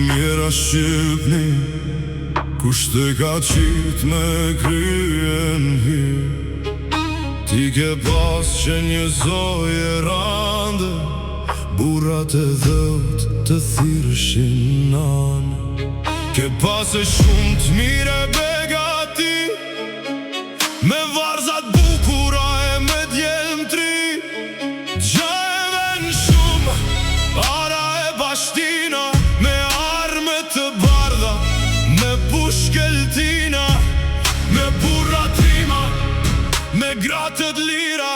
mjera Shqipni, kusht e ka qit me kryen hir. Ti ke pas që një zoje rande, burrat e dhët të thirëshin nanë. Ke pas e shumë të mire begati, me varzat bukura e me djelm tri. Gjajve në shumë, ara e bashtina, me arme të bardha, me pushkeltina, me burra trima, me gratët lira.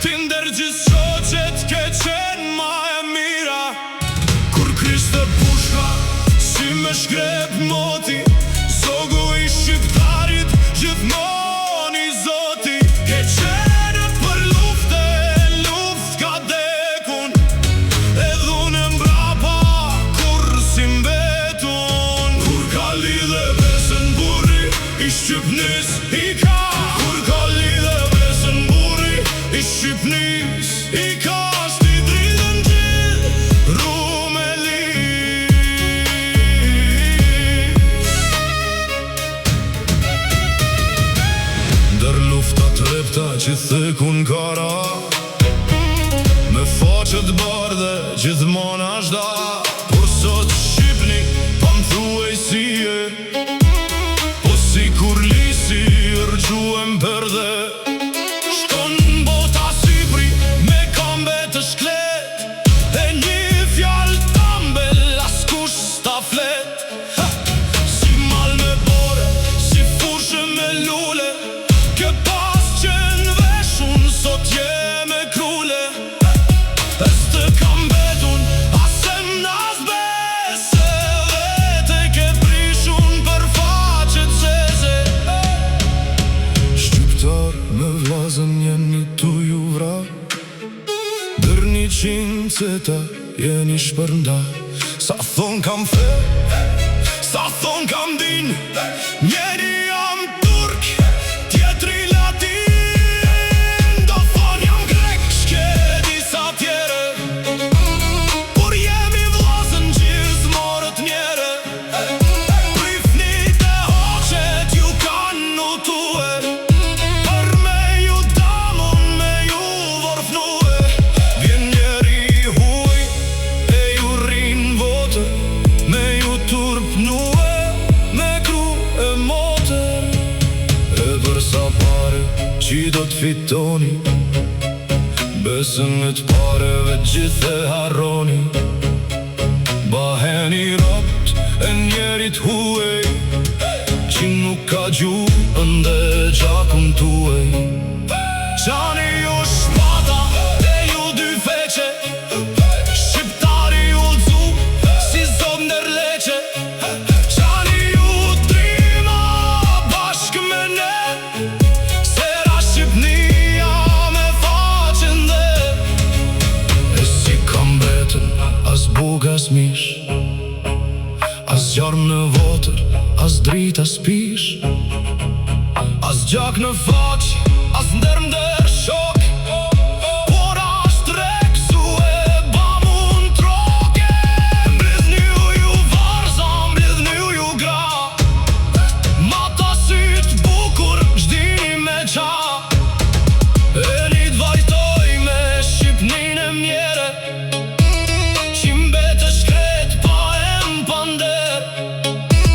Ti ndërgjith shoqet ke qenë ma e mira. Kur krishte pushka, si me shkrep moti, zogu i shqiptarit, gjithmoni zoti. Ke qenë për lufte, luft ka dekun, edhune mbrapa, kur si mbetun. Kur ka lidhe besën burri, i Shqipnis i ka. Kur ka lidhe besën burri, i Shqipnis i ka. Shti dridhen gjithë rumeli. Ndër luftat repta që thekun kara, me faqet bardhe gjithmon ashda. Por sot Shqipni pa m'thuaj si e, po si kur lisi rgjuem perde. Shkon bota Sipri me kambe të shklet, e një fjall tambel askush sta flet. Si mal me bore, si fushë me lule, ke pas qenë veshun, sot je me krule. Este kam betun, asem nas bese, vete ke prishun për faqet zeze. Shqiptar me vlazën jeni tu ju vra, dër 100 ceta jeni shpërnda. Sa thon kam fe, sa thon kam din, njeri jam turk, tjetri latin. Do thon jam grek, shke disa tjere, por jemi vlazën gjithmorët njere. Prifnit e hoqet ju kanë utue, për me ju damon, me ju vorfnue. Vjen njeri huj, e ju rin votër, me ju turpnue, me kru e moter. E përsa pare që do t'fitoni, besën e t'pareve gjithë e harroni. Baheni ropt e njerit huej, që nuk ka gjuhë ndë gjakun tuaj. Qani ju shpata e ju dy feqe, shqiptari ju dzu si zom nërleqe. Qani ju trima bashk me ne, sera Shqipnia me faqen dhe. E si kam betën, as buk as mish, as gjarm në votër, as drit as pish, as gjak në faq, as ndërm ndër shok. Por ashtë reksu e bamun troke. Mblidhni ju varza, mblidhni ju gra, ma ta syt bukur gjdini me qa. E një t'vajtoj me Shqipnin e mjere, që mbete shkret pa em pander.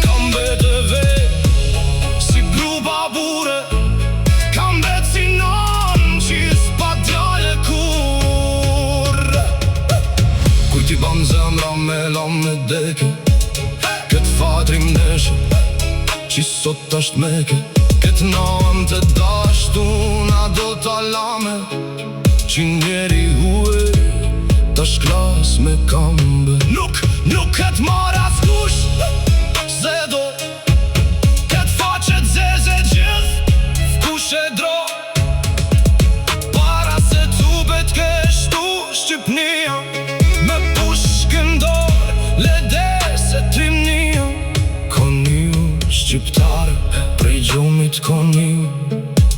Kam bete vet, si grupa bure, kam bet si non që s'pa djale kur. Kuj ti ban zemra me lam me deke, këtë fatrim neshe, që sot asht meke. Këtë naëm të dashtu na do t'alame, që njeri huë ta shklas me kambe. Nuk këtë mara s'kush, se do këtë faqet zeze gjithë, fkush e dro. Para se t'ubet keshtu Shqipnia, me pushkën dorë, lede se trimnia. Koniu shqiptare, prej gjumit koniu,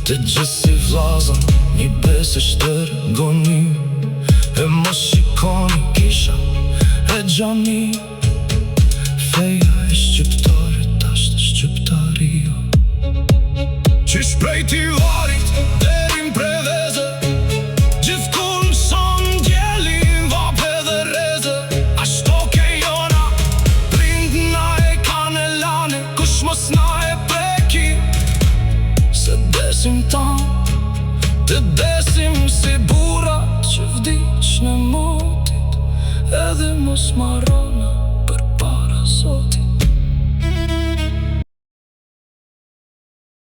të gjithë si vlazën, një besë shtërgoniu. E mos shikoni kisha e gjami, feja e shqiptare, tash të shqiptaria. Qysh prej tivarit derin preveze, gjithkun son djelin vape dhe reze. Ashto ke jona, prind na e kane lane, kush mos na e preki. Se desim tan, të desim si burat që vdiq në motit, edhe mos marron